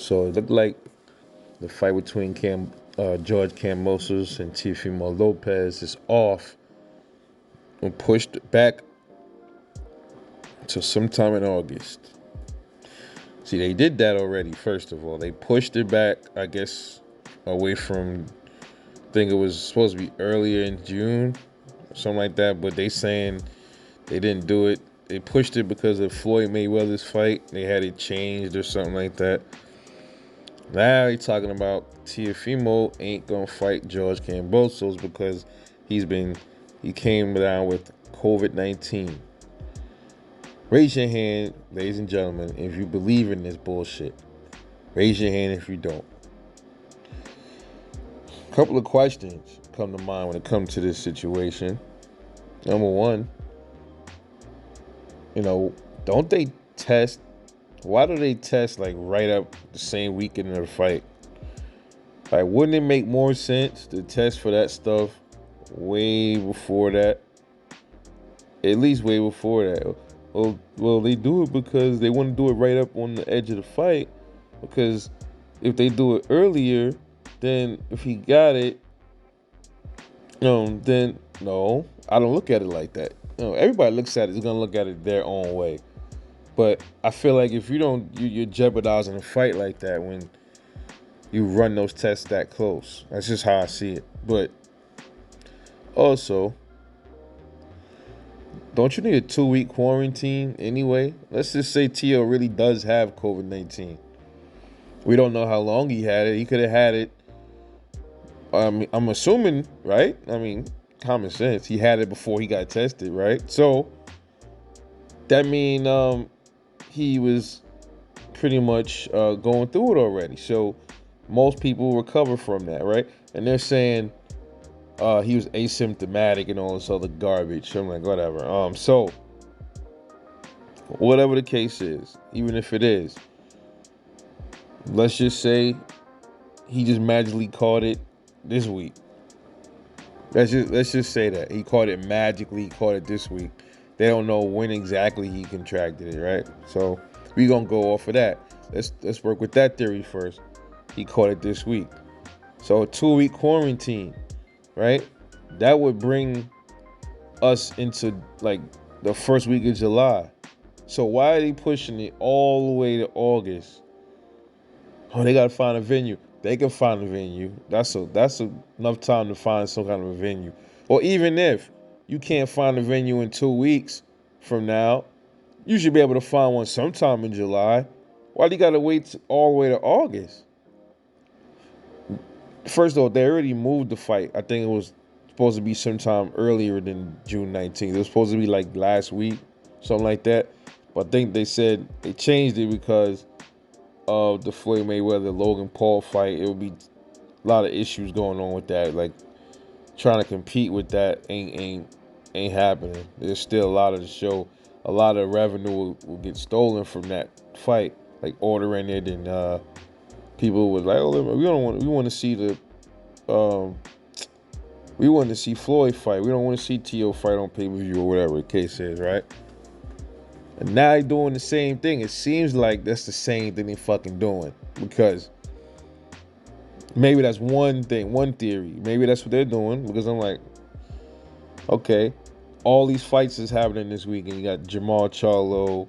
So it looked like the fight between George Kambosos and Teofimo Lopez is off and pushed back to sometime in August. See, they did that already, first of all. They pushed it back, I guess, away from, I think it was supposed to be earlier in June, something like that, but they saying they didn't do it. They pushed it because of Floyd Mayweather's fight. They had it changed or something like that. Now he's talking about Teofimo ain't gonna fight George Kambosos because he came down with COVID-19. Raise your hand, ladies and gentlemen, if you believe in this bullshit. Raise your hand if you don't. A couple of questions come to mind when it comes to this situation. Number one, don't they test? Why do they test like right up the same weekend of the fight? Like, wouldn't it make more sense to test for that stuff way before that? At least way before that. Well, they do it because they want to do it right up on the edge of the fight. Because if they do it earlier, then if he got it, then no, I don't look at it like that. Everybody looks at it is gonna look at it their own way. But I feel like if you don't, you're jeopardizing a fight like that when you run those tests that close. That's just how I see it. But also, don't you need a 2-week quarantine anyway? Let's just say Tio really does have COVID-19. We don't know how long he had it. He could have had it. I'm assuming, right? I mean, common sense. He had it before he got tested, right? So that means he was pretty much going through it already. So most people recover from that, right? And they're saying he was asymptomatic and all this other garbage. So I'm like, whatever. So whatever the case is, even if it is, let's just say he just magically caught it this week. Let's just say that he caught it magically. He caught it this week. They don't know when exactly he contracted it, right? So we gonna go off of that. Let's work with that theory first. He caught it this week. So a 2-week quarantine, right? That would bring us into like the first week of July. So why are they pushing it all the way to August? Oh, they gotta find a venue. They can find a venue. That's enough time to find some kind of a venue. Or even if you can't find a venue in 2 weeks from now, you should be able to find one sometime in July. Why do you gotta wait all the way to August? First of all, they already moved the fight. I think it was supposed to be sometime earlier than June 19th. It was supposed to be like last week, something like that. But I think they said they changed it because of the Floyd Mayweather Logan Paul fight. It would be a lot of issues going on with that. Like trying to compete with that ain't happening. There's still a lot of the show. A lot of revenue will get stolen from that fight. Like ordering it and people was like, oh, we want to see the we want to see Floyd fight. We don't want to see Tio fight on pay-per-view or whatever the case is, right? And now they're doing the same thing. It seems like that's the same thing they fucking doing. Because maybe that's one thing, one theory. Maybe that's what they're doing. Because I'm like, okay, all these fights is happening this weekend. You got Jamal Charlo,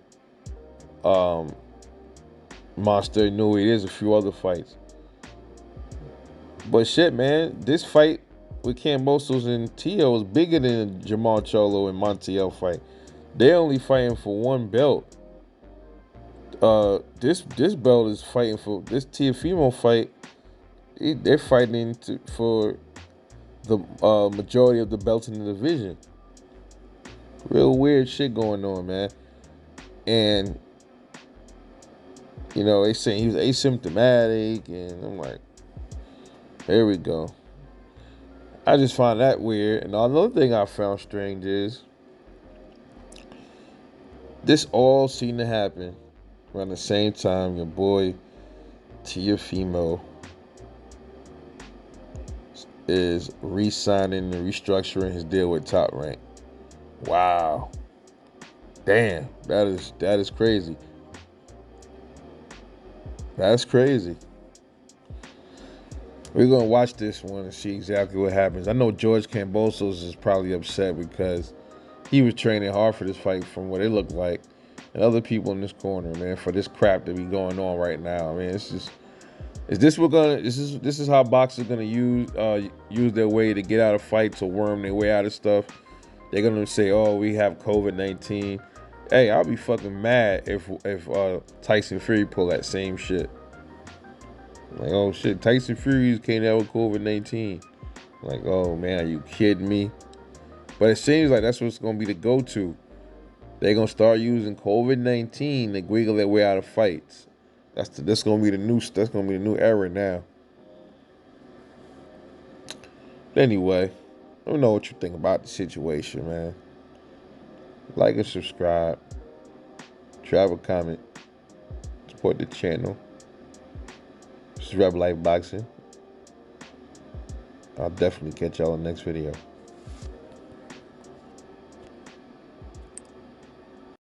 Monster Nui. There's a few other fights. But shit, man, this fight with Kambosos and Tio is bigger than the Jamal Charlo and Montiel fight. They're only fighting for one belt. This belt is fighting for this Teofimo fight. They're fighting for the majority of the belts in the division. Real weird shit going on, man. And they saying he was asymptomatic, and I'm like, here we go. I just find that weird. And another thing I found strange is this all seemed to happen around the same time your boy Teofimo is re-signing and restructuring his deal with Top Rank. Wow. Damn, that is crazy. That's crazy. We're gonna watch this one and see exactly what happens. I know George Kambosos is probably upset because he was training hard for this fight from what it looked like. And other people in this corner, man, for this crap that be going on right now. I mean, it's just this is how boxers gonna use their way to get out of fights or worm their way out of stuff. They're gonna say, "Oh, we have COVID-19." Hey, I'll be fucking mad if Tyson Fury pull that same shit. Like, oh shit, Tyson Fury came out with COVID-19. Like, oh man, are you kidding me? But it seems like that's what's gonna be the go-to. They're gonna start using COVID-19 to wiggle their way out of fights. That's gonna be the new era now. Anyway, I don't know what you think about the situation, man. Like and subscribe. Drop a comment. Support the channel. This is Rap Life Boxing. I'll definitely catch y'all in the next video.